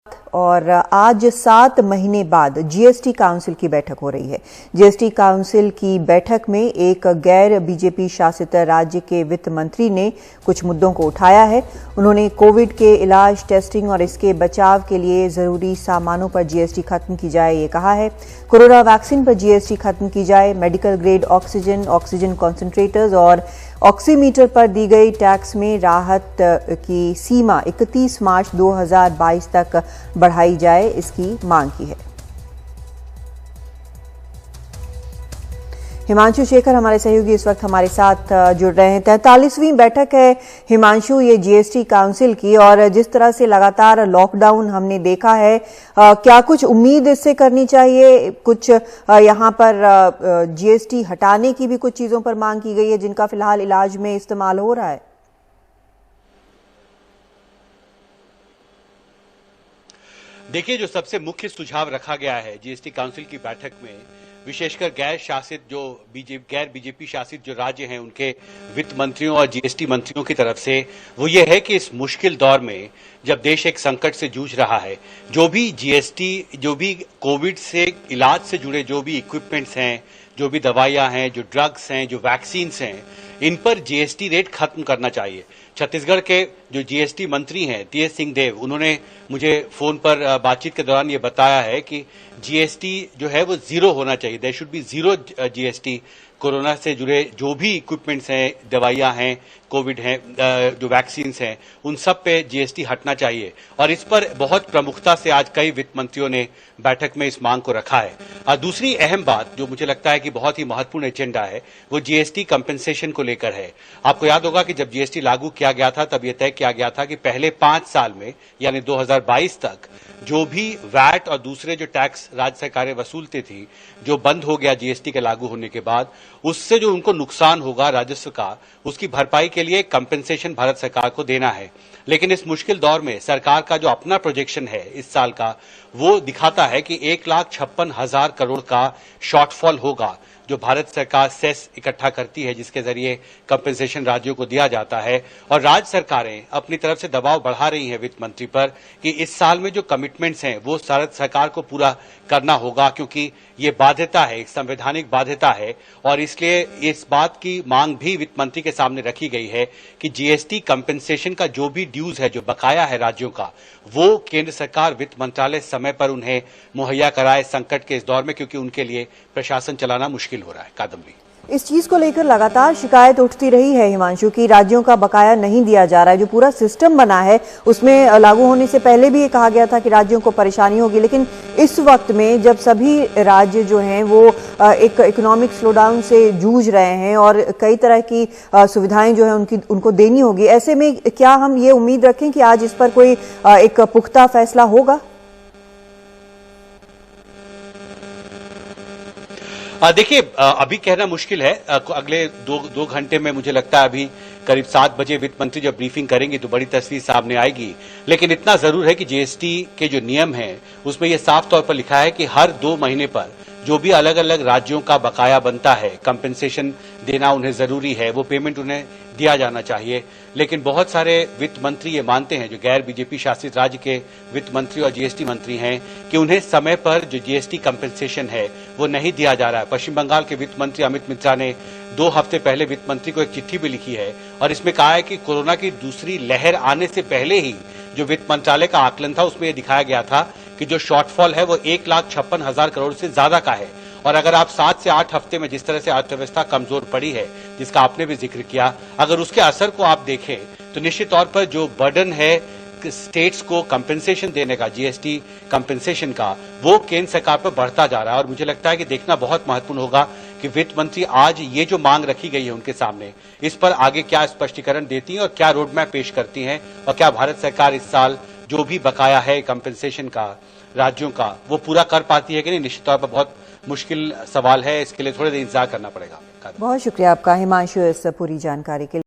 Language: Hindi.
और आज 7 महीने बाद जीएसटी काउंसिल की बैठक हो रही है। जीएसटी काउंसिल की बैठक में एक गैर बीजेपी शासित राज्य के वित्त मंत्री ने कुछ मुद्दों को उठाया है। उन्होंने कोविड के इलाज, टेस्टिंग और इसके बचाव के लिए जरूरी सामानों पर जीएसटी खत्म की जाए, ये कहा है। कोरोना वैक्सीन पर जीएसटी खत्म की जाए। Medical grade oxygen, oxygen concentrators और ऑक्सीमीटर पर दी गई टैक्स में राहत की सीमा 31 मार्च 2022 तक बढ़ाई जाए, इसकी मांग की है। हिमांशु शेखर हमारे सहयोगी इस वक्त हमारे साथ जुड़ रहे हैं। 43वीं बैठक है हिमांशु ये जीएसटी काउंसिल की, और जिस तरह से लगातार लॉकडाउन हमने देखा है, क्या कुछ उम्मीद इससे करनी चाहिए? कुछ यहाँ पर जीएसटी हटाने की भी कुछ चीजों पर मांग की गई है जिनका फिलहाल इलाज में इस्तेमाल हो रहा है। देखिए, जो सबसे मुख्य सुझाव रखा गया है जीएसटी काउंसिल की बैठक में, विशेषकर गैर बीजेपी शासित जो राज्य हैं उनके वित्त मंत्रियों और जीएसटी मंत्रियों की तरफ से, वो ये है कि इस मुश्किल दौर में जब देश एक संकट से जूझ रहा है, जो भी जीएसटी, जो भी कोविड से इलाज से जुड़े जो भी इक्विपमेंट्स हैं, जो भी दवाइयां हैं, जो ड्रग्स हैं, जो वैक्सीन्स हैं, इन पर जीएसटी रेट खत्म करना चाहिए। छत्तीसगढ़ के जो जीएसटी मंत्री हैं टीएस सिंहदेव, उन्होंने मुझे फोन पर बातचीत के दौरान ये बताया है कि जीएसटी जो है वो जीरो होना चाहिए। There should be zero GST. Corona से जुड़े जो भी इक्विपमेंट्स हैं, दवाइयां हैं, कोविड हैं, जो वैक्सीन्स हैं, उन सब पे जीएसटी हटना चाहिए। और इस पर बहुत प्रमुखता से आज कई वित्त मंत्रियों ने बैठक में इस मांग को रखा है। दूसरी अहम बात जो मुझे लगता है कि बहुत ही महत्वपूर्ण एजेंडा है, वो जीएसटी कंपेंसेशन को लेकर है। आपको याद होगा कि जब जीएसटी लागू किया गया था तब यह तय किया गया था कि पहले 5 साल में, यानी 2022 तक, जो भी वैट और दूसरे जो टैक्स राज्य सरकारें वसूलती थी, जो बंद हो गया जीएसटी के लागू होने के बाद, उससे जो उनको नुकसान होगा राजस्व का, उसकी भरपाई के लिए कंपेंसेशन भारत सरकार को देना है। लेकिन इस मुश्किल दौर में सरकार का जो अपना प्रोजेक्शन है इस साल का, वो दिखाता है कि 1,56,000 करोड़ का शॉर्टफॉल होगा जो भारत सरकार सेस इकट्ठा करती है, जिसके जरिए कंपेंसेशन राज्यों को दिया जाता है। और राज्य सरकारें अपनी तरफ से दबाव बढ़ा रही हैं वित्त मंत्री पर कि इस साल में जो कमिटमेंट्स हैं वो सरकार को पूरा करना होगा, क्योंकि ये बाध्यता है, एक संवैधानिक बाध्यता है। और इसलिए इस बात की मांग भी वित्त मंत्री के सामने रखी गई है कि जीएसटी कंपेंसेशन का जो भी ड्यूज है, जो बकाया है राज्यों का, वो केंद्र सरकार, वित्त मंत्रालय समय पर उन्हें मुहैया कराए संकट के इस दौर में, क्योंकि उनके लिए प्रशासन चलाना मुश्किल हो रहा है। कादम्बरी, इस चीज को लेकर लगातार शिकायत उठती रही है हिमांशु की राज्यों का बकाया नहीं दिया जा रहा है। जो पूरा सिस्टम बना है उसमें लागू होने से पहले भी ये कहा गया था कि राज्यों को परेशानी होगी, लेकिन इस वक्त में जब सभी राज्य जो हैं वो एक इकोनॉमिक स्लोडाउन से जूझ रहे हैं और कई तरह की सुविधाएं जो है उनको देनी होगी, ऐसे में क्या हम ये उम्मीद रखें कि आज इस पर कोई एक पुख्ता फैसला होगा? देखिए, अभी कहना मुश्किल है। अगले दो घंटे में मुझे लगता है अभी करीब 7 बजे वित्त मंत्री जब ब्रीफिंग करेंगे तो बड़ी तस्वीर सामने आएगी। लेकिन इतना जरूर है कि जीएसटी के जो नियम हैं उसमें यह साफ तौर पर लिखा है कि हर 2 महीने पर जो भी अलग अलग राज्यों का बकाया बनता है, कंपेंसेशन देना उन्हें जरूरी है, वो पेमेंट उन्हें दिया जाना चाहिए। लेकिन बहुत सारे वित्त मंत्री ये मानते हैं, जो गैर बीजेपी शासित राज्य के वित्त मंत्री और जीएसटी मंत्री हैं, कि उन्हें समय पर जो जीएसटी कंपेंसेशन है वो नहीं दिया जा रहा है। पश्चिम बंगाल के वित्त मंत्री अमित मित्रा ने 2 हफ्ते पहले वित्त मंत्री को एक चिट्ठी भी लिखी है और इसमें कहा है कि कोरोना की दूसरी लहर आने से पहले ही जो वित्त मंत्रालय का आकलन था उसमें यह दिखाया गया था कि जो शॉर्टफॉल है वो 1,56,000 करोड़ से ज्यादा का है। और अगर आप 7 से 8 हफ्ते में जिस तरह से अर्थव्यवस्था कमजोर पड़ी है, जिसका आपने भी जिक्र किया, अगर उसके असर को आप देखें तो निश्चित तौर पर जो बर्डन है स्टेट्स को कंपेंसेशन देने का, जीएसटी कंपेंसेशन का, वो केंद्र सरकार पर बढ़ता जा रहा है। और मुझे लगता है कि देखना बहुत महत्वपूर्ण होगा कि वित्त मंत्री आज ये जो मांग रखी गई है उनके सामने, इस पर आगे क्या स्पष्टीकरण देती हैं और क्या रोड मैप पेश करती हैं, और क्या भारत सरकार इस साल जो भी बकाया है कंपेंसेशन का राज्यों का वो पूरा कर पाती है कि नहीं। निश्चित तौर पर बहुत मुश्किल सवाल है, इसके लिए थोड़ी देर इंतजार करना पड़ेगा। बहुत शुक्रिया आपका हिमांशु इस पूरी जानकारी के लिए।